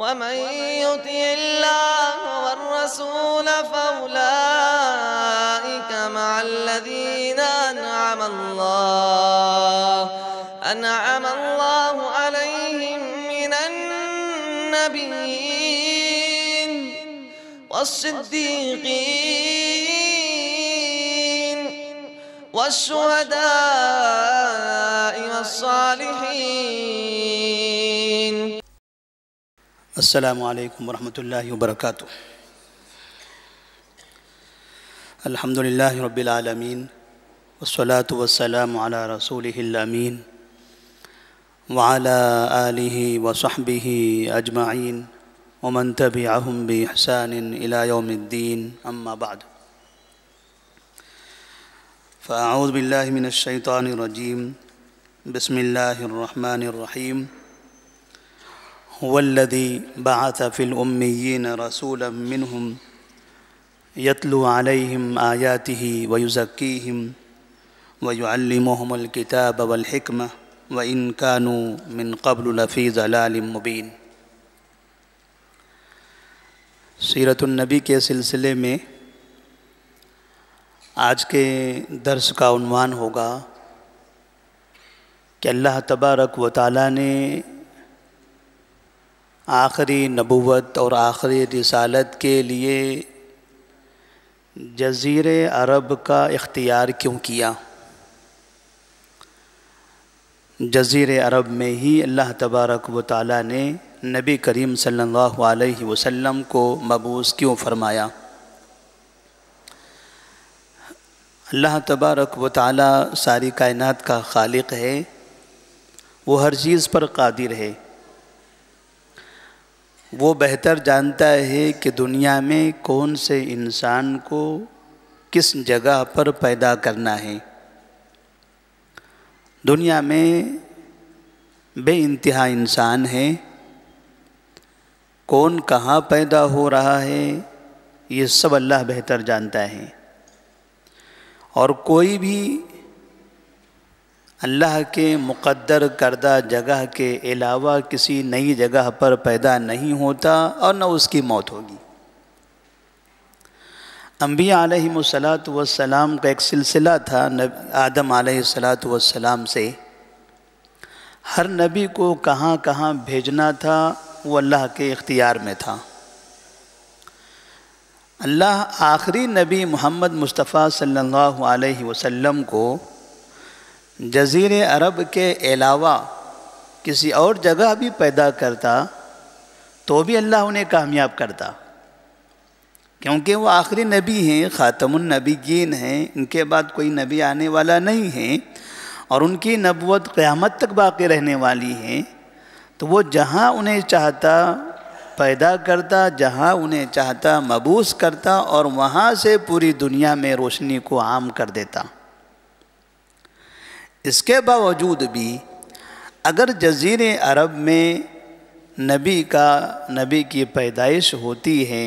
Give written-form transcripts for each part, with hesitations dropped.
ومن يطع الله والرسول فأولئك مع الذين أنعم الله عليهم من النبيين والصديقين والشهداء والصالحين. السلام علیکم ورحمۃ اللہ وبرکاتہ. الحمد للہ رب العالمین والصلاة والسلام علی رسولہ الامین وعلی آلہ وصحبہ اجمعین ومن تبعہم بإحسان الی یوم الدین. اما بعد فاعوذ باللہ من الشیطان الرجیم. بسم اللہ الرحمن الرحیم. هو الذي بعث في الأميين رسولا منهم يتلو عليهم آياته ويزكيهم ويعلمهم الكتاب والحكمة وإن كانوا من قبل لفي ضلال مبين. سیرت النبی کے سلسلے میں آج کے درس کا عنوان ہوگا کہ اللہ تبارک و تعالیٰ نے آخری نبوت اور آخری رسالت کے لیے جزیرہ عرب کا اختیار کیوں کیا. جزیرہ عرب میں ہی اللہ تبارک و تعالیٰ نے نبی کریم صلی اللہ علیہ وسلم کو مبعوث کیوں فرمایا. اللہ تبارک و تعالیٰ ساری کائنات کا خالق ہے، وہ ہر چیز پر قادر ہے. وہ بہتر جانتا ہے کہ دنیا میں کون سے انسان کو کس جگہ پر پیدا کرنا ہے. دنیا میں بے انتہا انسان ہیں، کون کہاں پیدا ہو رہا ہے یہ سب اللہ بہتر جانتا ہے. اور کوئی بھی اللہ کے مقدر کردہ جگہ کے علاوہ کسی نئی جگہ پر پیدا نہیں ہوتا اور نہ اس کی موت ہوگی. انبیاء علیہم السلام کا ایک سلسلہ تھا آدم علیہ السلام سے. ہر نبی کو کہاں کہاں بھیجنا تھا وہ اللہ کے اختیار میں تھا. اللہ آخری نبی محمد مصطفیٰ صلی اللہ علیہ وسلم کو جزیرہ عرب کے علاوہ کسی اور جگہ بھی پیدا کرتا تو بھی اللہ انہیں کامیاب کرتا، کیونکہ وہ آخری نبی ہیں، خاتم النبیین ہیں. ان کے بعد کوئی نبی آنے والا نہیں ہے اور ان کی نبوت قیامت تک باقی رہنے والی ہے. تو وہ جہاں انہیں چاہتا پیدا کرتا، جہاں انہیں چاہتا مبعوث کرتا اور وہاں سے پوری دنیا میں روشنی کو عام کر دیتا. اس کے باوجود بھی اگر جزیرہ عرب میں نبی کی پیدائش ہوتی ہے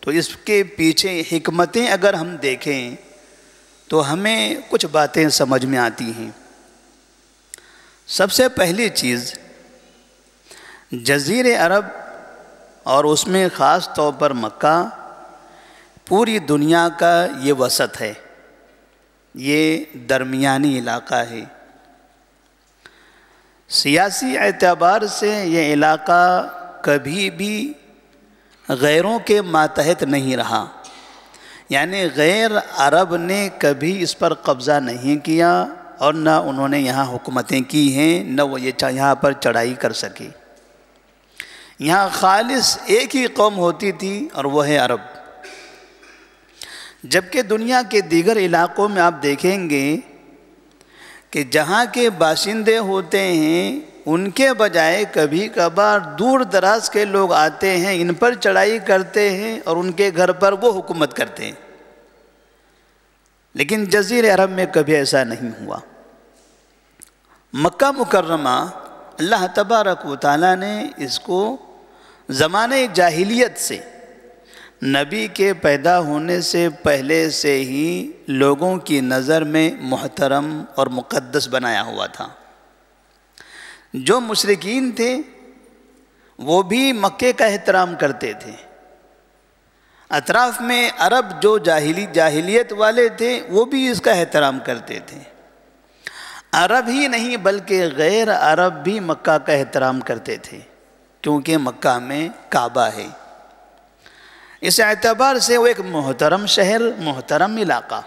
تو اس کے پیچھے حکمتیں اگر ہم دیکھیں تو ہمیں کچھ باتیں سمجھ میں آتی ہیں. سب سے پہلی چیز، جزیرہ عرب اور اس میں خاص طور پر مکہ پوری دنیا کا یہ وسط ہے، یہ درمیانی علاقہ ہے. سیاسی اعتبار سے یہ علاقہ کبھی بھی غیروں کے ماتحت نہیں رہا، یعنی غیر عرب نے کبھی اس پر قبضہ نہیں کیا اور نہ انہوں نے یہاں حکومتیں کی ہیں، نہ وہ یہاں پر چڑھائی کر سکے. یہاں خالص ایک ہی قوم ہوتی تھی اور وہ ہے عرب. جبکہ دنیا کے دیگر علاقوں میں آپ دیکھیں گے کہ جہاں کے باشندے ہوتے ہیں ان کے بجائے کبھی کبھار دور دراز کے لوگ آتے ہیں، ان پر چڑھائی کرتے ہیں اور ان کے گھر پر وہ حکومت کرتے ہیں. لیکن جزیرہ عرب میں کبھی ایسا نہیں ہوا. مکہ مکرمہ اللہ تبارک و تعالیٰ نے اس کو زمانے جاہلیت سے، نبی کے پیدا ہونے سے پہلے سے ہی لوگوں کی نظر میں محترم اور مقدس بنایا ہوا تھا. جو مشرکین تھے وہ بھی مکے کا احترام کرتے تھے۔ اطراف میں عرب جو جاہلیت والے تھے وہ بھی اس کا احترام کرتے تھے۔ عرب ہی نہیں بلکہ غیر عرب بھی مکہ کا احترام کرتے تھے، کیونکہ مکہ میں کعبہ ہے۔ اس اعتبار سے وہ ایک محترم شہر، محترم علاقہ،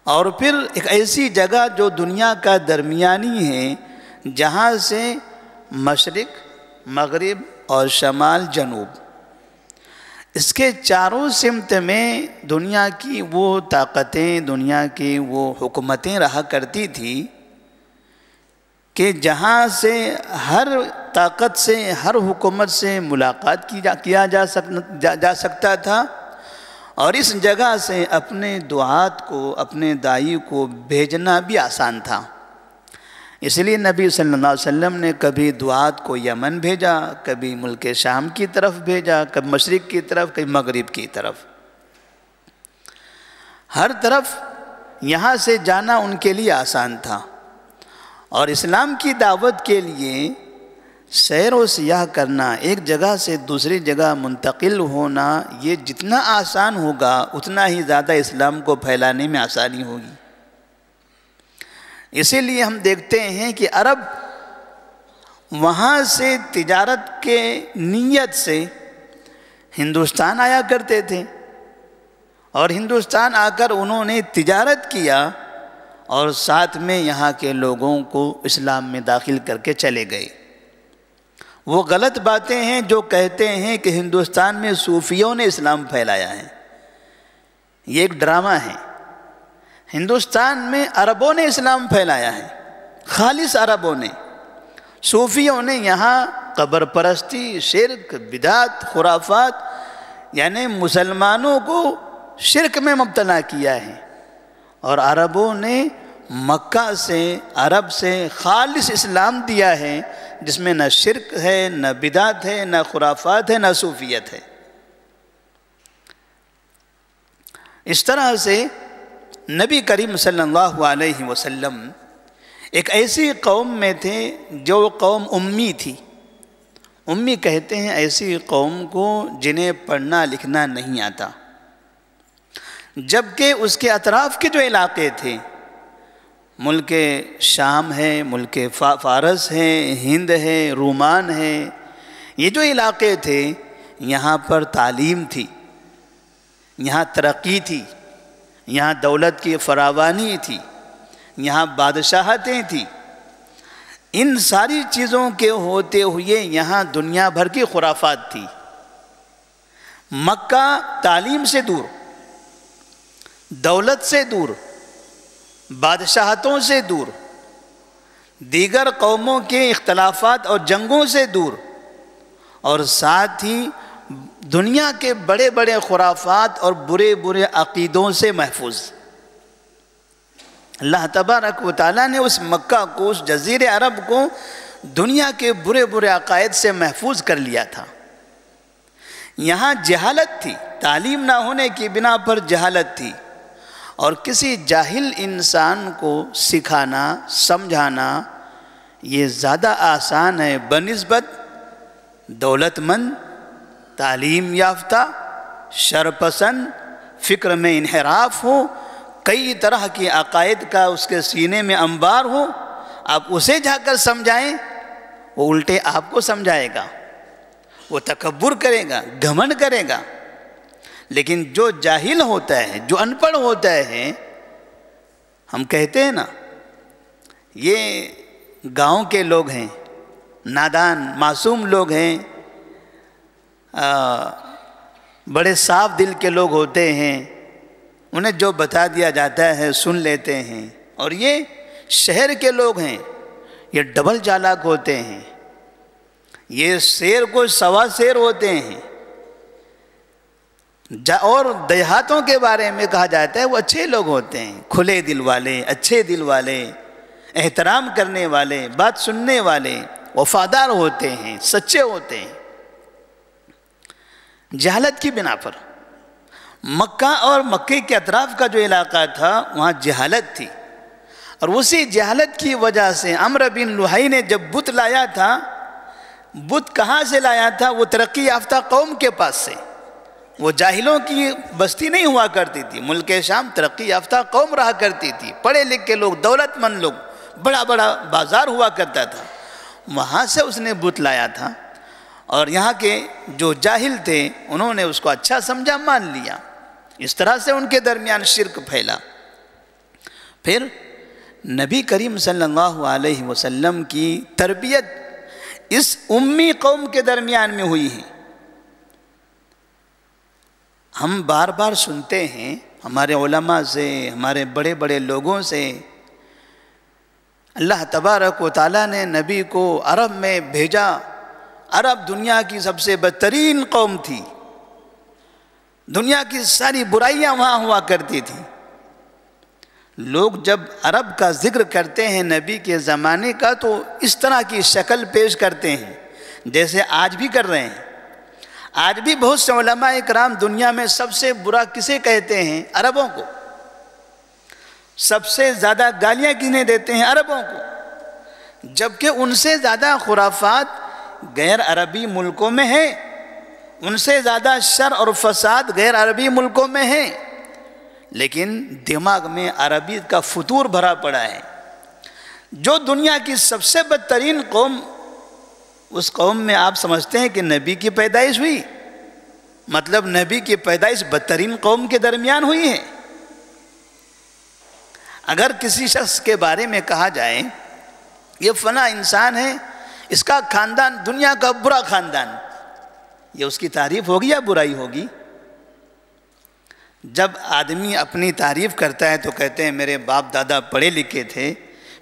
اور پھر ایک ایسی جگہ جو دنیا کا درمیانی ہے، جہاں سے مشرق، مغرب اور شمال جنوب، اس کے چاروں سمت میں دنیا کی وہ طاقتیں، دنیا کی وہ حکومتیں رہا کرتی تھی کہ جہاں سے ہر طاقت سے، ہر حکومت سے ملاقات کیا جا سکتا تھا، اور اس جگہ سے اپنے دعات کو، اپنے داعی کو بھیجنا بھی آسان تھا۔ اس لیے نبی صلی اللہ علیہ وسلم نے کبھی دعات کو یمن بھیجا، کبھی ملک شام کی طرف بھیجا، کبھی مشرق کی طرف، کبھی مغرب کی طرف۔ ہر طرف یہاں سے جانا ان کے لیے آسان تھا، اور اسلام کی دعوت کے لیے سیر و سیاح کرنا، ایک جگہ سے دوسری جگہ منتقل ہونا، یہ جتنا آسان ہوگا اتنا ہی زیادہ اسلام کو پھیلانے میں آسانی ہوگی۔ اسی لیے ہم دیکھتے ہیں کہ عرب وہاں سے تجارت کے نیت سے ہندوستان آیا کرتے تھے، اور ہندوستان آ کر انہوں نے تجارت کیا، اور ساتھ میں یہاں کے لوگوں کو اسلام میں داخل کر کے چلے گئے۔ وہ غلط باتیں ہیں جو کہتے ہیں کہ ہندوستان میں صوفیوں نے اسلام پھیلایا ہے، یہ ایک ڈرامہ ہے۔ ہندوستان میں عربوں نے اسلام پھیلایا ہے، خالص عربوں نے۔ صوفیوں نے یہاں قبر پرستی، شرک، بدعت، خرافات، یعنی مسلمانوں کو شرک میں مبتلا کیا ہے، اور عربوں نے مکہ سے، عرب سے خالص اسلام دیا ہے، جس میں نہ شرک ہے، نہ بدعت ہے، نہ خرافات ہے، نہ صوفیت ہے۔ اس طرح سے نبی کریم صلی اللہ علیہ وسلم ایک ایسی قوم میں تھے جو قوم امی تھی۔ امی کہتے ہیں ایسی قوم کو جنہیں پڑھنا لکھنا نہیں آتا، جبکہ اس کے اطراف کے جو علاقے تھے، ملک شام ہے، ملک فارس ہے، ہند ہے، رومان ہے، یہ جو علاقے تھے یہاں پر تعلیم تھی، یہاں ترقی تھی، یہاں دولت کی فراوانی تھی، یہاں بادشاہتیں تھیں۔ ان ساری چیزوں کے ہوتے ہوئے یہاں دنیا بھر کی خرافات تھی۔ مکہ تعلیم سے دور، دولت سے دور، بادشاہتوں سے دور، دیگر قوموں کے اختلافات اور جنگوں سے دور، اور ساتھ ہی دنیا کے بڑے بڑے خرافات اور برے برے عقیدوں سے محفوظ۔ اللہ تبارک و تعالیٰ نے اس مکہ کو، اس جزیر عرب کو دنیا کے برے برے عقائد سے محفوظ کر لیا تھا۔ یہاں جہالت تھی، تعلیم نہ ہونے کی بنا پر جہالت تھی، اور کسی جاہل انسان کو سکھانا، سمجھانا یہ زیادہ آسان ہے بنسبت دولت مند، تعلیم یافتہ، شرپسند، فکر میں انحراف ہو، کئی طرح کی عقائد کا اس کے سینے میں انبار ہو، آپ اسے جا کر سمجھائیں، وہ الٹے آپ کو سمجھائے گا، وہ تکبر کرے گا، گھمنڈ کرے گا۔ لیکن جو جاہل ہوتا ہے، جو ان پڑھ ہوتا ہے، ہم کہتے ہیں نا یہ گاؤں کے لوگ ہیں، نادان معصوم لوگ ہیں، بڑے صاف دل کے لوگ ہوتے ہیں، انہیں جو بتا دیا جاتا ہے سن لیتے ہیں، اور یہ شہر کے لوگ ہیں، یہ ڈبل چالاک ہوتے ہیں، یہ شیر کو سوا شیر ہوتے ہیں۔ اور دیہاتوں کے بارے میں کہا جاتا ہے وہ اچھے لوگ ہوتے ہیں، کھلے دل والے، اچھے دل والے، احترام کرنے والے، بات سننے والے، وفادار ہوتے ہیں، سچے ہوتے ہیں۔ جہالت کی بنا پر مکہ اور مکے کے اطراف کا جو علاقہ تھا وہاں جہالت تھی، اور اسی جہالت کی وجہ سے عمرو بن لحی نے جب بت لایا تھا، بت کہاں سے لایا تھا؟ وہ ترقی یافتہ قوم کے پاس سے. وہ جاہلوں کی بستی نہیں ہوا کرتی تھی. ملک شام ترقی یافتہ قوم رہا کرتی تھی، پڑھے لکھے لوگ، دولت مند لوگ، بڑا بڑا بازار ہوا کرتا تھا. وہاں سے اس نے بت لایا تھا، اور یہاں کے جو جاہل تھے انہوں نے اس کو اچھا سمجھا، مان لیا. اس طرح سے ان کے درمیان شرک پھیلا. پھر نبی کریم صلی اللہ علیہ وسلم کی تربیت اس امی قوم کے درمیان میں ہوئی ہے. ہم بار بار سنتے ہیں ہمارے علماء سے، ہمارے بڑے بڑے لوگوں سے، اللہ تبارک و تعالیٰ نے نبی کو عرب میں بھیجا. عرب دنیا کی سب سے بدترین قوم تھی، دنیا کی ساری برائیاں وہاں ہوا کرتی تھیں. لوگ جب عرب کا ذکر کرتے ہیں نبی کے زمانے کا تو اس طرح کی شکل پیش کرتے ہیں جیسے آج بھی کر رہے ہیں. آج بھی بہت سے علماء اکرام دنیا میں سب سے برا کسے کہتے ہیں؟ عربوں کو. سب سے زیادہ گالیاں کنہیں دیتے ہیں؟ عربوں کو. جبکہ ان سے زیادہ خرافات غیر عربی ملکوں میں ہیں، ان سے زیادہ شر اور فساد غیر عربی ملکوں میں ہیں، لیکن دماغ میں عربی کا فتور بھرا پڑا ہے. جو دنیا کی سب سے بدترین قوم، اس قوم میں آپ سمجھتے ہیں کہ نبی کی پیدائش ہوئی؟ مطلب نبی کی پیدائش بدترین قوم کے درمیان ہوئی ہے. اگر کسی شخص کے بارے میں کہا جائے یہ فلاں انسان ہے، اس کا خاندان دنیا کا برا خاندان، یہ اس کی تعریف ہوگی یا برائی ہوگی؟ جب آدمی اپنی تعریف کرتا ہے تو کہتے ہیں میرے باپ دادا پڑھے لکھے تھے،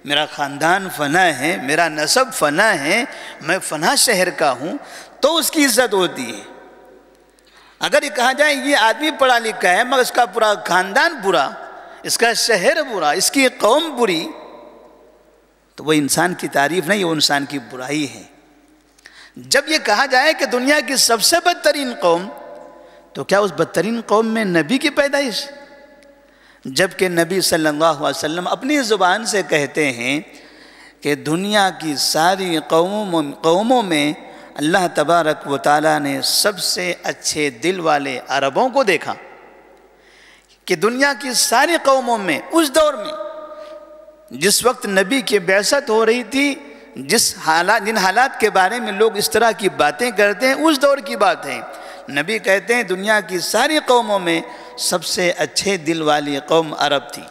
میرا خاندان فلاں ہے، میرا نسب فلاں ہے، میں فلاں شہر کا ہوں، تو اس کی عزت ہوتی ہے. اگر یہ کہا جائے یہ آدمی پڑھا لکھا ہے مگر اس کا پورا خاندان برا، اس کا شہر برا، اس کی قوم بری، تو وہ انسان کی تعریف نہیں، وہ انسان کی برائی ہے. جب یہ کہا جائے کہ دنیا کی سب سے بدترین قوم، تو کیا اس بدترین قوم میں نبی کی پیدائش؟ جبکہ نبی صلی اللہ علیہ وسلم اپنی زبان سے کہتے ہیں کہ دنیا کی ساری قوموں میں اللہ تبارک و تعالیٰ نے سب سے اچھے دل والے عربوں کو دیکھا. کہ دنیا کی ساری قوموں میں اس دور میں جس وقت نبی کی بعثت ہو رہی تھی، جن حالات کے بارے میں لوگ اس طرح کی باتیں کرتے ہیں، اس دور کی بات ہے. نبی کہتے ہیں دنیا کی ساری قوموں میں سب سے اچھے دل والی قوم عرب تھی.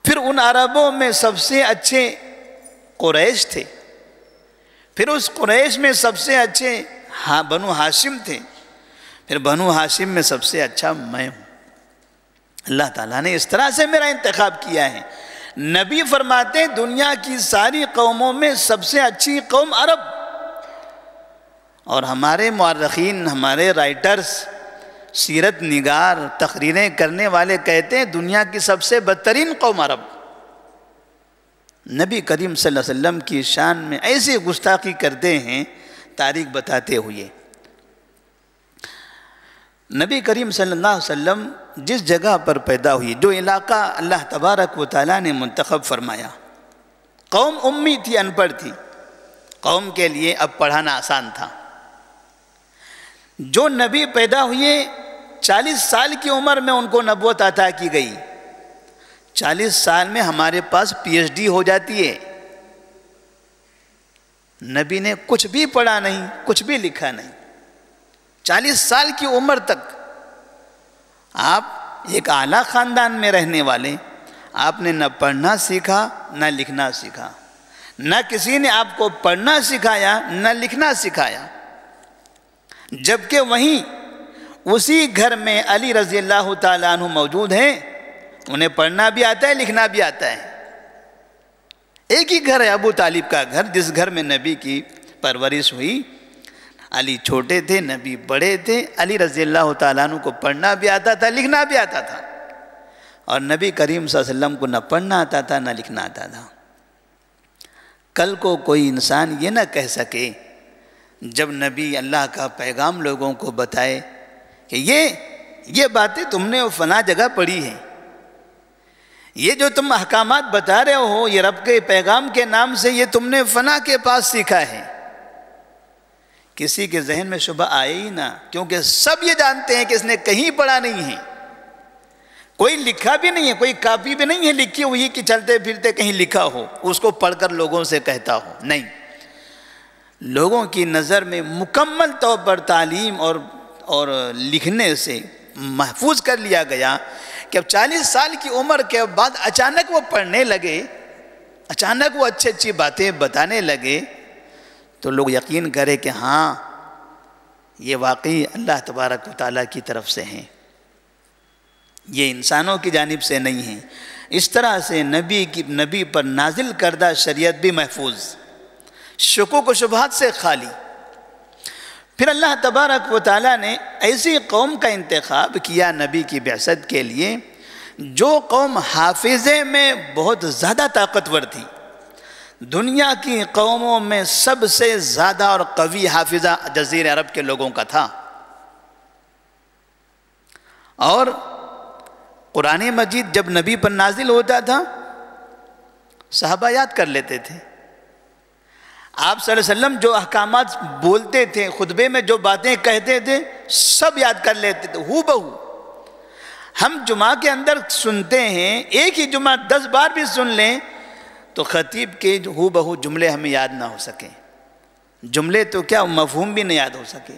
پھر ان عربوں میں سب سے اچھے قریش تھے، پھر اس قریش میں سب سے اچھے بنو ہاشم تھے، پھر بنو ہاشم میں سب سے اچھا میں ہوں. اللہ تعالیٰ نے اس طرح سے میرا انتخاب کیا ہے. نبی فرماتے ہیں دنیا کی ساری قوموں میں سب سے اچھی قوم عرب. اور ہمارے مورخین، ہمارے رائٹرز، سیرت نگار، تقریریں کرنے والے کہتے ہیں دنیا کی سب سے بدترین قوم عرب. نبی کریم صلی اللہ علیہ وسلم کی شان میں ایسی گستاخی کرتے ہیں تاریخ بتاتے ہوئے. نبی کریم صلی اللہ علیہ وسلم جس جگہ پر پیدا ہوئی، جو علاقہ اللہ تبارک و تعالیٰ نے منتخب فرمایا، قوم امی تھی، ان پڑھ تھی. قوم کے لیے اب پڑھانا آسان تھا. جو نبی پیدا ہوئے 40 سال کی عمر میں ان کو نبوت عطا کی گئی. 40 سال میں ہمارے پاس پی ایچ ڈی ہو جاتی ہے. نبی نے کچھ بھی پڑھا نہیں، کچھ بھی لکھا نہیں. 40 سال کی عمر تک آپ ایک اعلیٰ خاندان میں رہنے والے، آپ نے نہ پڑھنا سیکھا نہ لکھنا سیکھا. نہ کسی نے آپ کو پڑھنا سکھایا نہ لکھنا سکھایا. جبکہ وہیں اسی گھر میں علی رضی اللہ تعالیٰ عنہ موجود ہیں، انہیں پڑھنا بھی آتا ہے، لکھنا بھی آتا ہے. ایک ہی گھر ہے ابو طالب کا گھر، جس گھر میں نبی کی پرورش ہوئی. علی چھوٹے تھے، نبی بڑے تھے. علی رضی اللہ تعالیٰ عنہ کو پڑھنا بھی آتا تھا، لکھنا بھی آتا تھا. اور نبی کریم صلی اللہ علیہ وسلم کو نہ پڑھنا آتا تھا نہ لکھنا آتا تھا. کل کو کوئی انسان یہ نہ کہہ سکے جب نبی اللہ کا پیغام لوگوں کو بتائے کہ یہ باتیں تم نے فلاں جگہ پڑھی ہیں، یہ جو تم احکامات بتا رہے ہو یہ رب کے پیغام کے نام سے یہ تم نے فلاں کے پاس سیکھا ہے. کسی کے ذہن میں شبہ آئے ہی نہ، کیونکہ سب یہ جانتے ہیں کہ اس نے کہیں پڑھا نہیں ہے، کوئی لکھا بھی نہیں ہے، کوئی کاپی بھی نہیں ہے لکھی ہوئی کہ چلتے پھرتے کہیں لکھا ہو اس کو پڑھ کر لوگوں سے کہتا ہو، نہیں، لوگوں کی نظر میں مکمل طور پر تعلیم اور لکھنے سے محفوظ کر لیا گیا کہ اب 40 سال کی عمر کے بعد اچانک وہ پڑھنے لگے، اچانک وہ اچھی باتیں بتانے لگے، تو لوگ یقین کرے کہ ہاں یہ واقعی اللہ تبارک و تعالیٰ کی طرف سے ہیں، یہ انسانوں کی جانب سے نہیں ہیں۔ اس طرح سے نبی پر نازل کردہ شریعت بھی محفوظ، شکوک و شبہات سے خالی۔ پھر اللہ تبارک و تعالیٰ نے ایسی قوم کا انتخاب کیا نبی کی بعثت کے لیے جو قوم حافظے میں بہت زیادہ طاقتور تھی، دنیا کی قوموں میں سب سے زیادہ اور قوی حافظہ جزیرہ عرب کے لوگوں کا تھا، اور قرآن مجید جب نبی پر نازل ہوتا تھا صحابہ یاد کر لیتے تھے، آپ صلی اللہ علیہ وسلم جو احکامات بولتے تھے، خطبے میں جو باتیں کہتے تھے سب یاد کر لیتے تھے ہو بہو۔ ہم جمعہ کے اندر سنتے ہیں، ایک ہی جمعہ 10 بار بھی سن لیں تو خطیب کے ہو بہو جملے ہمیں یاد نہ ہو سکے، جملے تو کیا مفہوم بھی نہیں یاد ہو سکے۔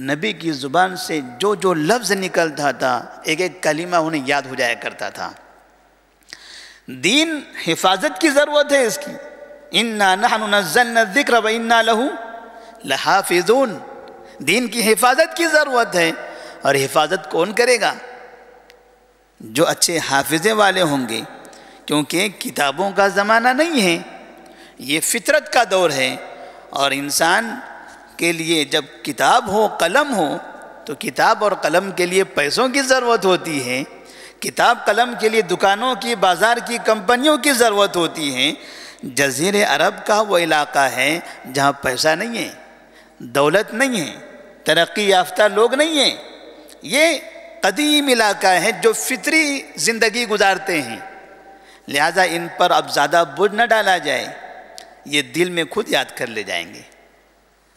نبی کی زبان سے جو لفظ نکلتا تھا ایک ایک کلمہ انہیں یاد ہو جایا کرتا تھا۔ دین حفاظت کی ضرورت ہے اس کی، اِنَّا نَحْنُ نَزَّلْنَا الذِّكْرَ وَإِنَّا لَهُ لَحَافِظُونَ، دین کی حفاظت کی ضرورت ہے، اور حفاظت کون کرے گا؟ جو اچھے حافظے والے ہوں گے، کیونکہ کتابوں کا زمانہ نہیں ہے، یہ فطرت کا دور ہے، اور انسان کے لیے جب کتاب ہو قلم ہو تو کتاب اور قلم کے لیے پیسوں کی ضرورت ہوتی ہے، کتاب قلم کے لیے دکانوں کی، بازار کی، کمپنیوں کی ضرورت ہوتی ہے۔ جزیرہ عرب کا وہ علاقہ ہے جہاں پیسہ نہیں ہے، دولت نہیں ہے، ترقی یافتہ لوگ نہیں ہیں، یہ قدیم علاقہ ہے جو فطری زندگی گزارتے ہیں، لہذا ان پر اب زیادہ بوجھ نہ ڈالا جائے، یہ دل میں خود یاد کر لے جائیں گے۔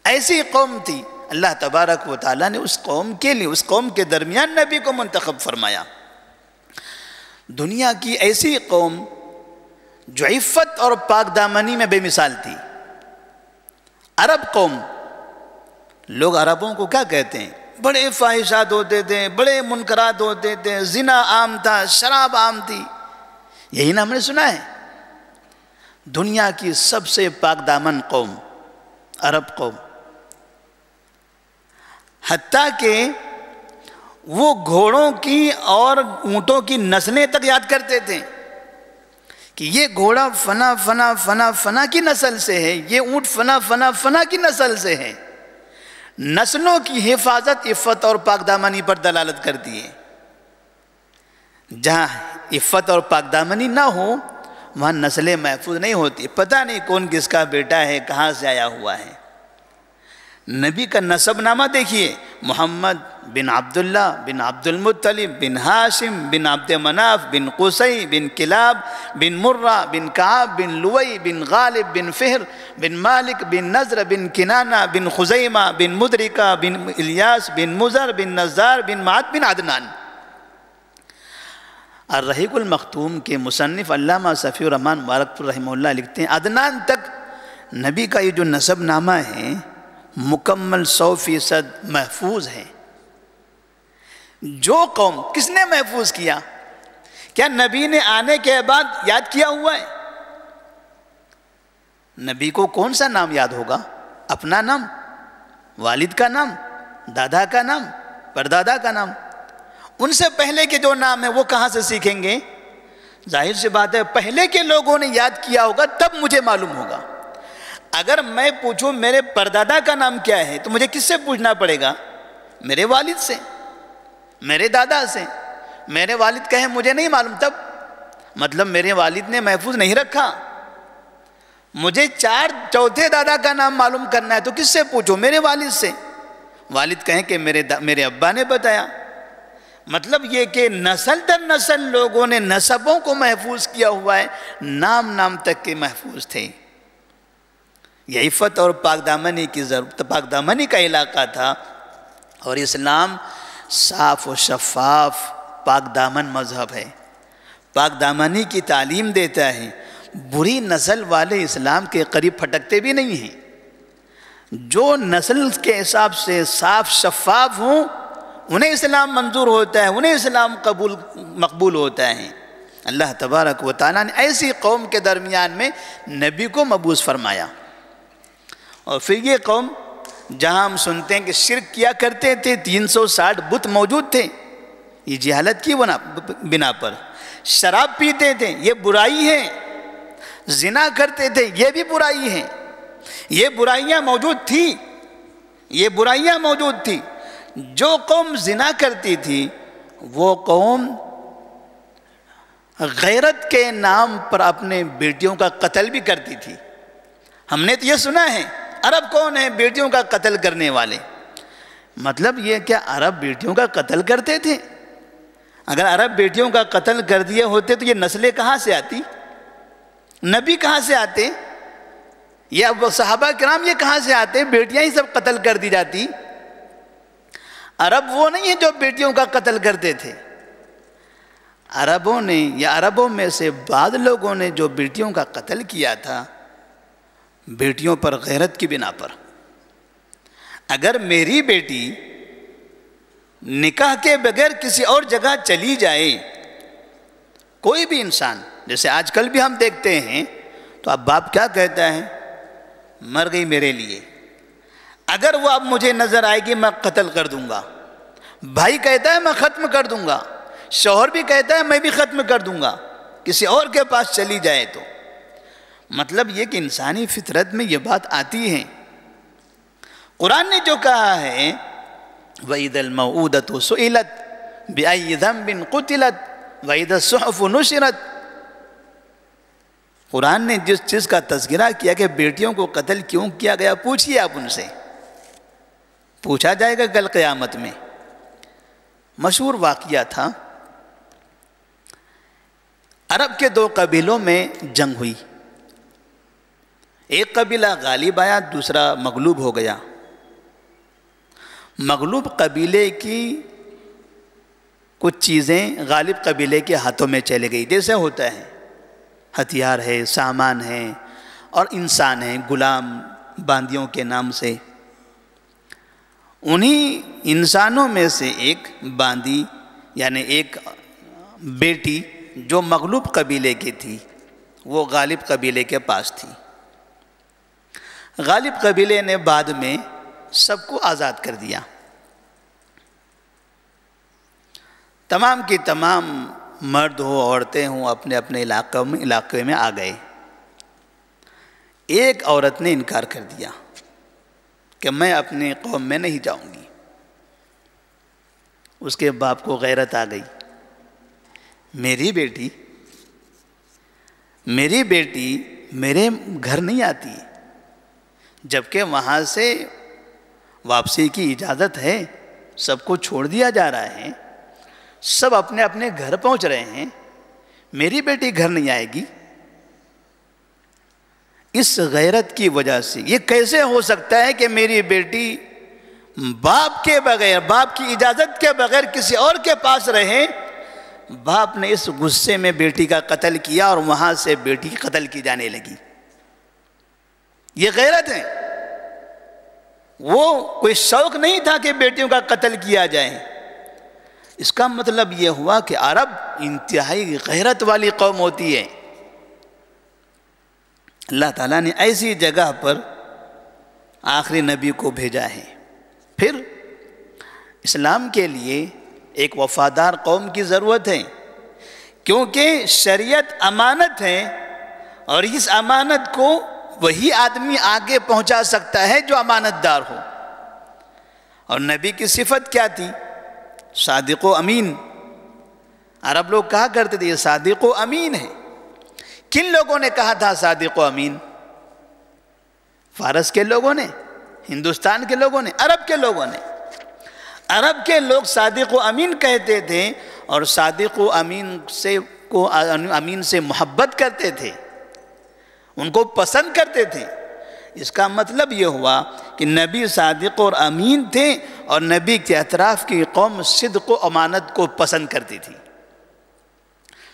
ایسی قوم تھی، اللہ تبارک و تعالیٰ نے اس قوم کے لیے، اس قوم کے درمیان نبی کو منتخب فرمایا۔ دنیا کی ایسی قوم جو عفت اور پاک دامنی میں بے مثال تھی، عرب قوم۔ لوگ عربوں کو کیا کہتے ہیں؟ بڑے فاحشات ہوتے تھے، بڑے منکرات ہوتے تھے، زنا عام تھا، شراب عام تھی، یہی نا ہم نے سنا ہے۔ دنیا کی سب سے پاک دامن قوم عرب قوم، حتیٰ کہ وہ گھوڑوں کی اور اونٹوں کی نسلیں تک یاد کرتے تھے کہ یہ گھوڑا فنا فنا فنا فنا کی نسل سے ہے، یہ اونٹ فنا فنا فنا کی نسل سے ہے۔ نسلوں کی حفاظت عفت اور پاک دامنی پر دلالت کرتی ہے۔ جہاں عفت اور پاک دامنی نہ ہو وہاں نسلیں محفوظ نہیں ہوتی، پتہ نہیں کون کس کا بیٹا ہے، کہاں سے آیا ہوا ہے۔ نبی کا نسب نامہ دیکھیے، محمد بن عبداللہ بن عبد المطلب بن ہاشم بن عبد مناف بن قصی بن کلاب بن مرہ بن کعب بن لوئی بن غالب بن فہر بن مالک بن نضر بن کنانہ بن خزیمہ بن مدرکہ بن الیاس بن مزر بن نزار بن معد بن عدنان۔ الرحیق المختوم کے مصنف علامہ صفی الرحمن مبارک رحمہ اللہ لکھتے ہیں عدنان تک نبی کا یہ جو نسب نامہ ہے مکمل 100% محفوظ ہے۔ جو قوم کس نے محفوظ کیا؟ کیا نبی نے آنے کے بعد یاد کیا ہوا ہے؟ نبی کو کون سا نام یاد ہوگا؟ اپنا نام، والد کا نام، دادا کا نام، پردادا کا نام؟ ان سے پہلے کے جو نام ہیں وہ کہاں سے سیکھیں گے؟ ظاہر سی بات ہے پہلے کے لوگوں نے یاد کیا ہوگا تب مجھے معلوم ہوگا۔ اگر میں پوچھوں میرے پردادا کا نام کیا ہے تو مجھے کس سے پوچھنا پڑے گا؟ میرے والد سے، میرے دادا سے۔ میرے والد کہیں مجھے نہیں معلوم، تب مطلب میرے والد نے محفوظ نہیں رکھا۔ مجھے چوتھے دادا کا نام معلوم کرنا ہے تو کس سے پوچھو؟ میرے والد سے۔ والد کہیں کہ میرے ابا نے بتایا۔ مطلب یہ کہ نسل در نسل لوگوں نے نسبوں کو محفوظ کیا ہوا ہے، نام تک کے محفوظ تھے۔ یہ عفت اور پاک دامنی کی ضرورت، پاک دامنی کا علاقہ تھا، اور اسلام صاف و شفاف پاک دامن مذہب ہے، پاک دامنی کی تعلیم دیتا ہے۔ بری نسل والے اسلام کے قریب پھٹکتے بھی نہیں ہیں، جو نسل کے حساب سے صاف شفاف ہوں انہیں اسلام منظور ہوتا ہے، انہیں اسلام مقبول ہوتا ہے۔ اللہ تبارک و تعالیٰ نے ایسی قوم کے درمیان میں نبی کو مبعوث فرمایا، اور پھر یہ قوم جہاں ہم سنتے ہیں کہ شرک کیا کرتے تھے، 360 بت موجود تھے، یہ جہالت کی بنا پر، شراب پیتے تھے، یہ برائی ہے، زنا کرتے تھے، یہ بھی برائی ہے، یہ برائیاں موجود تھی، یہ برائیاں موجود تھی۔ جو قوم زنا کرتی تھی وہ قوم غیرت کے نام پر اپنے بیٹیوں کا قتل بھی کرتی تھی۔ ہم نے تو یہ سنا ہے عرب کون ہیں بیٹیوں کا قتل کرنے والے، مطلب یہ کیا عرب بیٹیوں کا قتل کرتے تھے؟ اگر عرب بیٹیوں کا قتل کر دیے ہوتے تو یہ نسلیں کہاں سے آتی، نبی کہاں سے آتے، یا صحابہ کرام یہ کہاں سے آتے، بیٹیاں ہی سب قتل کر دی جاتی۔ عرب وہ نہیں ہیں جو بیٹیوں کا قتل کرتے تھے، عربوں نے یا عربوں میں سے بعض لوگوں نے جو بیٹیوں کا قتل کیا تھا بیٹیوں پر غیرت کی بنا پر۔ اگر میری بیٹی نکاح کے بغیر کسی اور جگہ چلی جائے، کوئی بھی انسان، جیسے آج کل بھی ہم دیکھتے ہیں، تو اب باپ کیا کہتا ہے، مر گئی میرے لیے، اگر وہ اب مجھے نظر آئے گی میں قتل کر دوں گا، بھائی کہتا ہے میں ختم کر دوں گا، شوہر بھی کہتا ہے میں بھی ختم کر دوں گا، کسی اور کے پاس چلی جائے تو۔ مطلب یہ کہ انسانی فطرت میں یہ بات آتی ہے۔ قرآن نے جو کہا ہے وَإِذَا الْمَوْءُودَةُ سُئِلَتْ بِأَيِّ ذَنبٍ قُتِلَتْ وَإِذَا الصُّحُفُ نُشِرَتْ، قرآن نے جس چیز کا تذکرہ کیا کہ بیٹیوں کو قتل کیوں کیا گیا، پوچھئے آپ ان سے، پوچھا جائے گا کل قیامت میں۔ مشہور واقعہ تھا، عرب کے 2 قبیلوں میں جنگ ہوئی، ایک قبیلہ غالب آیا، دوسرا مغلوب ہو گیا۔ مغلوب قبیلے کی کچھ چیزیں غالب قبیلے کے ہاتھوں میں چلے گئی، جیسے ہوتا ہے، ہتھیار ہے، سامان ہے، اور انسان ہیں غلام باندیوں کے نام سے۔ انہی انسانوں میں سے ایک باندی یعنی ایک بیٹی جو مغلوب قبیلے کی تھی وہ غالب قبیلے کے پاس تھی۔ غالب قبیلے نے بعد میں سب کو آزاد کر دیا، تمام کی تمام مرد ہو عورتیں ہوں اپنے اپنے علاقے میں آ گئے۔ ایک عورت نے انکار کر دیا کہ میں اپنے قوم میں نہیں جاؤں گی۔ اس کے باپ کو غیرت آ گئی، میری بیٹی میرے گھر نہیں آتی، جبکہ وہاں سے واپسی کی اجازت ہے، سب کو چھوڑ دیا جا رہا ہے، سب اپنے اپنے گھر پہنچ رہے ہیں، میری بیٹی گھر نہیں آئے گی۔ اس غیرت کی وجہ سے یہ کیسے ہو سکتا ہے کہ میری بیٹی باپ کے بغیر، باپ کی اجازت کے بغیر کسی اور کے پاس رہے؟ باپ نے اس غصے میں بیٹی کا قتل کیا اور وہاں سے بیٹی قتل کی جانے لگی۔ یہ غیرت ہے، وہ کوئی شوق نہیں تھا کہ بیٹیوں کا قتل کیا جائے۔ اس کا مطلب یہ ہوا کہ عرب انتہائی غیرت والی قوم ہوتی ہے۔ اللہ تعالیٰ نے ایسی جگہ پر آخری نبی کو بھیجا ہے۔ پھر اسلام کے لیے ایک وفادار قوم کی ضرورت ہے، کیونکہ شریعت امانت ہے، اور اس امانت کو وہی آدمی آگے پہنچا سکتا ہے جو امانت دار ہو۔ اور نبی کی صفت کیا تھی؟ صادق و امین۔ عرب لوگ کہا کرتے تھے یہ صادق و امین ہے۔ کن لوگوں نے کہا تھا صادق و امین؟ فارس کے لوگوں نے، ہندوستان کے لوگوں نے، عرب کے لوگوں نے۔ عرب کے لوگ صادق و امین کہتے تھے، اور صادق و امین سے محبت کرتے تھے، ان کو پسند کرتے تھے۔ اس کا مطلب یہ ہوا کہ نبی صادق اور امین تھے، اور نبی کے اطراف کی قوم صدق و امانت کو پسند کرتی تھی۔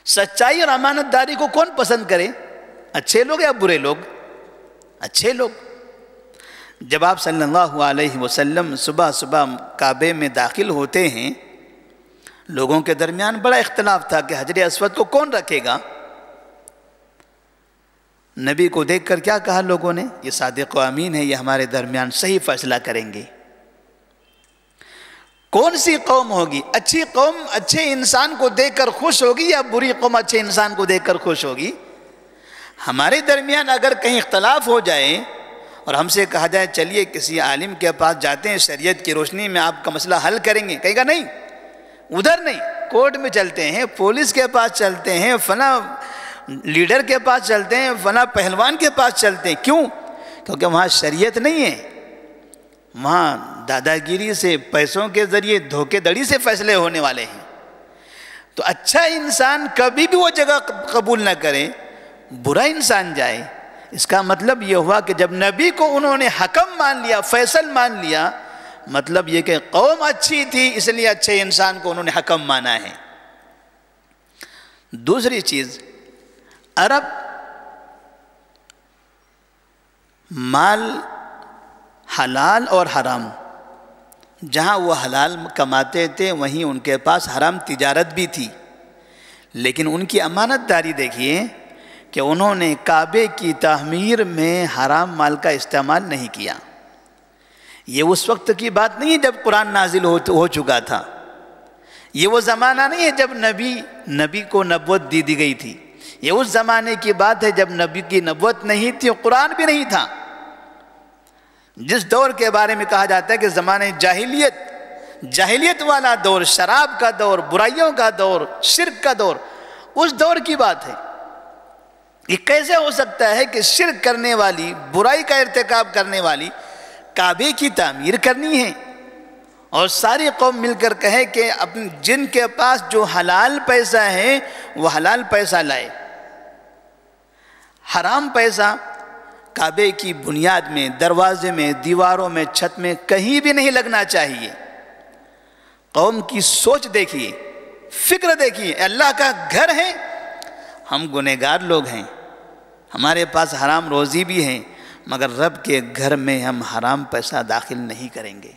سچائی اور امانت داری کو کون پسند کرے؟ اچھے لوگ یا برے لوگ؟ اچھے لوگ۔ جب آپ صلی اللہ علیہ وسلم صبح صبح کعبے میں داخل ہوتے ہیں، لوگوں کے درمیان بڑا اختلاف تھا کہ حجر اسود کو کون رکھے گا۔ نبی کو دیکھ کر کیا کہا لوگوں نے؟ یہ صادق و امین ہے، یہ ہمارے درمیان صحیح فیصلہ کریں گے۔ کون سی قوم ہوگی؟ اچھی قوم اچھے انسان کو دیکھ کر خوش ہوگی یا بری قوم اچھے انسان کو دیکھ کر خوش ہوگی؟ ہمارے درمیان اگر کہیں اختلاف ہو جائے اور ہم سے کہا جائے چلیے کسی عالم کے پاس جاتے ہیں، شریعت کی روشنی میں آپ کا مسئلہ حل کریں گے، کہے گا نہیں، ادھر نہیں، کورٹ میں چلتے ہیں، پولیس کے پاس چلتے ہیں، فلاں لیڈر کے پاس چلتے ہیں، فلاں پہلوان کے پاس چلتے ہیں۔ کیوں؟ کیونکہ وہاں شریعت نہیں ہے، وہاں دادا گیری سے، پیسوں کے ذریعے دھوکے دڑی سے فیصلے ہونے والے ہیں۔ تو اچھا انسان کبھی بھی وہ جگہ قبول نہ کرے، برا انسان جائے۔ اس کا مطلب یہ ہوا کہ جب نبی کو انہوں نے حکم مان لیا، فیصل مان لیا، مطلب یہ کہ قوم اچھی تھی اس لیے اچھے انسان کو انہوں نے حکم مانا ہے۔ دوسری چیز، عرب مال حلال اور حرام، جہاں وہ حلال کماتے تھے وہیں ان کے پاس حرام تجارت بھی تھی، لیکن ان کی امانت داری دیکھیے کہ انہوں نے کعبے کی تعمیر میں حرام مال کا استعمال نہیں کیا۔ یہ اس وقت کی بات نہیں ہے جب قرآن نازل ہو چکا تھا، یہ وہ زمانہ نہیں ہے جب نبی کو نبوت دی گئی تھی، یہ اس زمانے کی بات ہے جب نبی کی نبوت نہیں تھی اور قرآن بھی نہیں تھا۔ جس دور کے بارے میں کہا جاتا ہے کہ زمانہ جاہلیت والا دور، شراب کا دور، برائیوں کا دور، شرک کا دور، اس دور کی بات ہے۔ یہ کیسے ہو سکتا ہے کہ شرک کرنے والی، برائی کا ارتکاب کرنے والی کعبے کی تعمیر کرنی ہے اور ساری قوم مل کر کہے کہ جن کے پاس جو حلال پیسہ ہے وہ حلال پیسہ لائے، حرام پیسہ کعبے کی بنیاد میں، دروازے میں، دیواروں میں، چھت میں کہیں بھی نہیں لگنا چاہیے۔ قوم کی سوچ دیکھیے، فکر دیکھیے، اللہ کا گھر ہے، ہم گنہگار لوگ ہیں، ہمارے پاس حرام روزی بھی ہے، مگر رب کے گھر میں ہم حرام پیسہ داخل نہیں کریں گے۔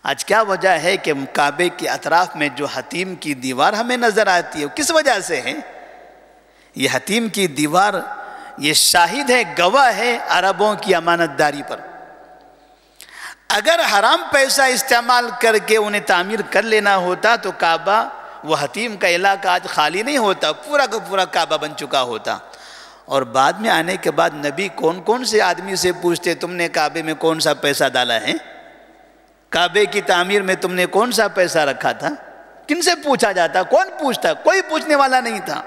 آج کیا وجہ ہے کہ کعبے کے اطراف میں جو حتیم کی دیوار ہمیں نظر آتی ہے، کس وجہ سے ہے؟ یہ حتیم کی دیوار یہ شاہد ہے، گواہ ہے عربوں کی امانت داری پر۔ اگر حرام پیسہ استعمال کر کے انہیں تعمیر کر لینا ہوتا تو کعبہ، وہ حتیم کا علاقہ آج خالی نہیں ہوتا، پورا کا پورا کعبہ بن چکا ہوتا۔ اور بعد میں آنے کے بعد نبی کون سے آدمی سے پوچھتے تم نے کعبے میں کون سا پیسہ ڈالا ہے؟ کعبے کی تعمیر میں تم نے کون سا پیسہ رکھا تھا؟ کن سے پوچھا جاتا؟ کون پوچھتا؟ کوئی پوچھنے والا نہیں تھا۔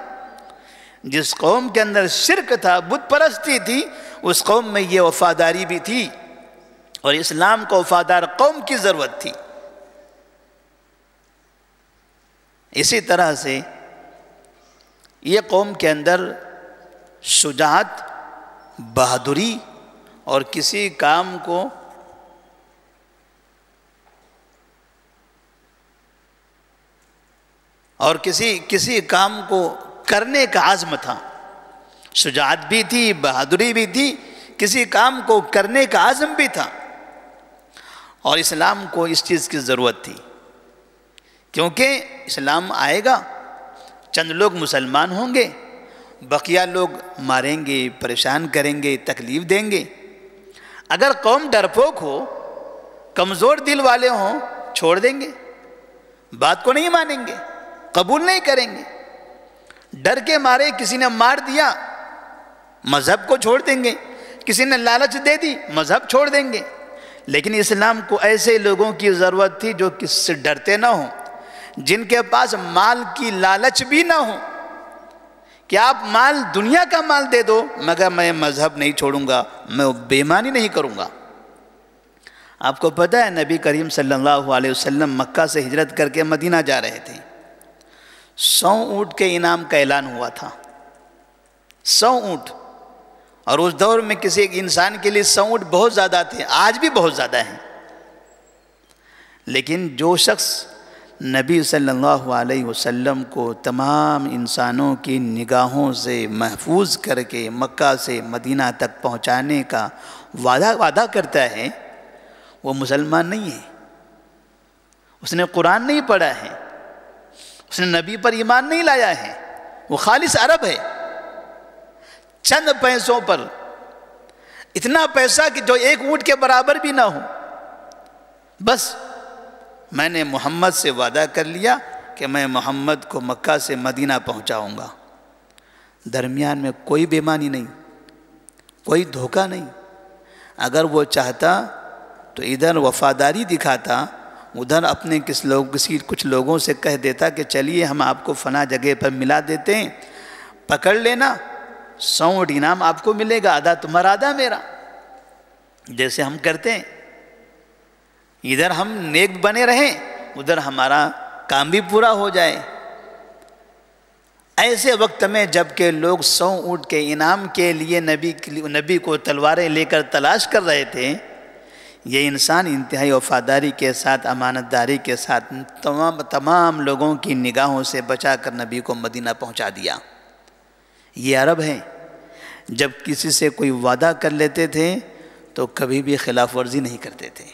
جس قوم کے اندر شرک تھا، بت پرستی تھی، اس قوم میں یہ وفاداری بھی تھی، اور اسلام کو وفادار قوم کی ضرورت تھی۔ اسی طرح سے یہ قوم کے اندر شجاعت، بہادری اور کسی کام کو کرنے کا عزم تھا۔ شجاعت بھی تھی، بہادری بھی تھی، کسی کام کو کرنے کا عزم بھی تھا، اور اسلام کو اس چیز کی ضرورت تھی، کیونکہ اسلام آئے گا، چند لوگ مسلمان ہوں گے، بقیہ لوگ ماریں گے، پریشان کریں گے، تکلیف دیں گے۔ اگر قوم ڈرپوک ہو، کمزور دل والے ہوں، چھوڑ دیں گے، بات کو نہیں مانیں گے، قبول نہیں کریں گے۔ ڈر کے مارے کسی نے مار دیا، مذہب کو چھوڑ دیں گے، کسی نے لالچ دے دی، مذہب چھوڑ دیں گے۔ لیکن اسلام کو ایسے لوگوں کی ضرورت تھی جو کس سے ڈرتے نہ ہوں، جن کے پاس مال کی لالچ بھی نہ ہو، کہ آپ مال، دنیا کا مال دے دو مگر میں مذہب نہیں چھوڑوں گا، میں بے ایمانی نہیں کروں گا۔ آپ کو پتہ ہے نبی کریم صلی اللہ علیہ وسلم مکہ سے ہجرت کر کے مدینہ جا رہے تھے، 100 اونٹ کے انعام کا اعلان ہوا تھا، 100 اونٹ، اور اس دور میں کسی ایک انسان کے لیے 100 اونٹ بہت زیادہ تھے، آج بھی بہت زیادہ ہیں۔ لیکن جو شخص نبی صلی اللہ علیہ وسلم کو تمام انسانوں کی نگاہوں سے محفوظ کر کے مکہ سے مدینہ تک پہنچانے کا وعدہ کرتا ہے، وہ مسلمان نہیں ہے، اس نے قرآن نہیں پڑھا ہے، اس نے نبی پر ایمان نہیں لایا ہے، وہ خالص عرب ہے۔ چند پیسوں پر، اتنا پیسہ کہ جو 1 اونٹ کے برابر بھی نہ ہو، بس میں نے محمد سے وعدہ کر لیا کہ میں محمد کو مکہ سے مدینہ پہنچاؤں گا۔ درمیان میں کوئی بے ایمانی نہیں، کوئی دھوکہ نہیں۔ اگر وہ چاہتا تو ادھر وفاداری دکھاتا، ادھر اپنے کچھ لوگوں سے کہہ دیتا کہ چلیے ہم آپ کو فلاں جگہ پر ملا دیتے ہیں، پکڑ لینا، 100 اونٹ انعام آپ کو ملے گا، آدھا تمہارا آدھا میرا، جیسے ہم کرتے ہیں۔ ادھر ہم نیک بنے رہیں، ادھر ہمارا کام بھی پورا ہو جائے۔ ایسے وقت میں جب کہ لوگ 100 اونٹ کے انعام کے لیے نبی کو تلواریں لے کر تلاش کر رہے تھے، یہ انسان انتہائی وفاداری کے ساتھ، امانت داری کے ساتھ تمام لوگوں کی نگاہوں سے بچا کر نبی کو مدینہ پہنچا دیا۔ یہ عرب ہیں، جب کسی سے کوئی وعدہ کر لیتے تھے تو کبھی بھی خلاف ورزی نہیں کرتے تھے۔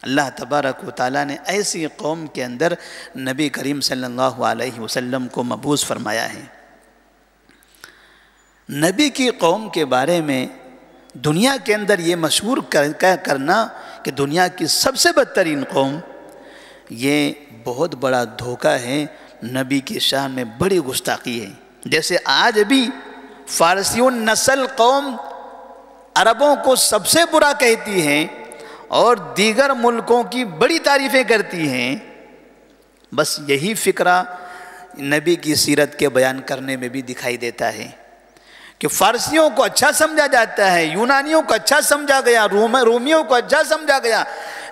اللہ تبارک و تعالیٰ نے ایسی قوم کے اندر نبی کریم صلی اللہ علیہ وسلم کو مبعوث فرمایا ہے۔ نبی کی قوم کے بارے میں دنیا کے اندر یہ مشہور کرنا کہ دنیا کی سب سے بدترین قوم، یہ بہت بڑا دھوکہ ہے، نبی کی شان میں بڑی گستاخی ہے۔ جیسے آج بھی فارسیون نسل قوم عربوں کو سب سے برا کہتی ہے اور دیگر ملکوں کی بڑی تعریفیں کرتی ہیں، بس یہی فکرہ نبی کی سیرت کے بیان کرنے میں بھی دکھائی دیتا ہے کہ فارسیوں کو اچھا سمجھا جاتا ہے، یونانیوں کو اچھا سمجھا گیا، رومیوں کو اچھا سمجھا گیا،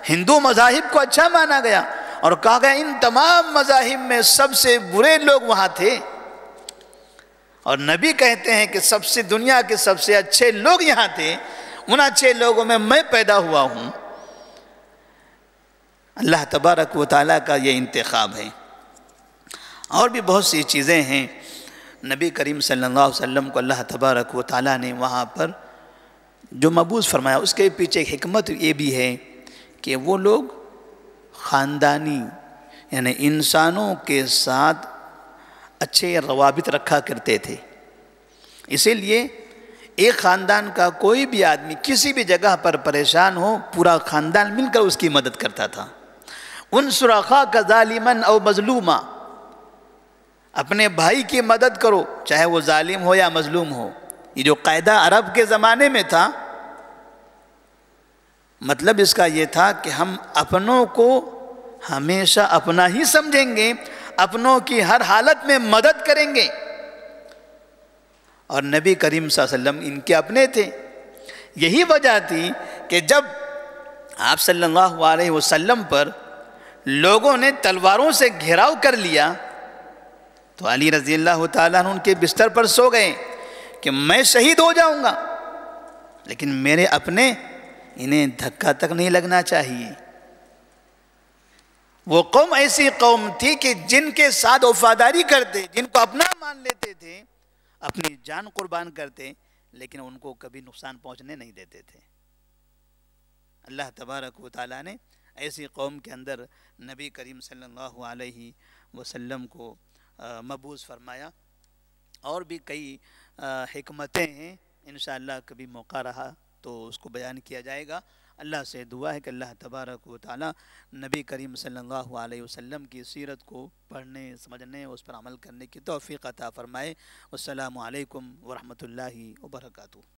ہندو مذاہب کو اچھا مانا گیا، اور کہا گیا ان تمام مذاہب میں سب سے برے لوگ وہاں تھے، اور نبی کہتے ہیں کہ دنیا کے سب سے اچھے لوگ یہاں تھے، ان اچھے لوگوں میں میں پیدا ہوا ہوں۔ اللہ تبارک و تعالیٰ کا یہ انتخاب ہے۔ اور بھی بہت سی چیزیں ہیں، نبی کریم صلی اللہ علیہ وسلم کو اللہ تبارک و تعالیٰ نے وہاں پر جو مبعوث فرمایا، اس کے پیچھے حکمت یہ بھی ہے کہ وہ لوگ خاندانی، یعنی انسانوں کے ساتھ اچھے روابط رکھا کرتے تھے۔ اسی لیے ایک خاندان کا کوئی بھی آدمی کسی بھی جگہ پر پریشان ہو، پورا خاندان مل کر اس کی مدد کرتا تھا۔ انصر اخاک ظالما او مظلوما، اپنے بھائی کی مدد کرو چاہے وہ ظالم ہو یا مظلوم ہو۔ یہ جو قاعدہ عرب کے زمانے میں تھا، مطلب اس کا یہ تھا کہ ہم اپنوں کو ہمیشہ اپنا ہی سمجھیں گے، اپنوں کی ہر حالت میں مدد کریں گے، اور نبی کریم صلی اللہ علیہ وسلم ان کے اپنے تھے۔ یہی وجہ تھی کہ جب آپ صلی اللہ علیہ وسلم پر لوگوں نے تلواروں سے گھیراؤ کر لیا تو علی رضی اللہ تعالیٰ عنہ ان کے بستر پر سو گئے کہ میں شہید ہو جاؤں گا، لیکن میرے اپنے انہیں دھکا تک نہیں لگنا چاہیے۔ وہ قوم ایسی قوم تھی کہ جن کے ساتھ وفاداری کرتے، جن کو اپنا مان لیتے تھے، اپنی جان قربان کرتے، لیکن ان کو کبھی نقصان پہنچنے نہیں دیتے تھے۔ اللہ تبارک و تعالیٰ نے ایسی قوم کے اندر نبی کریم صلی اللہ علیہ وسلم کو مبعوث فرمایا۔ اور بھی کئی حکمتیں ہیں، انشاءاللہ کبھی موقع رہا تو اس کو بیان کیا جائے گا۔ اللہ سے دعا ہے کہ اللہ تبارک و تعالی نبی کریم صلی اللہ علیہ وسلم کی سیرت کو پڑھنے، سمجھنے، اس پر عمل کرنے کی توفیق عطا فرمائے۔ السلام علیکم ورحمۃ اللہ وبرکاتہ۔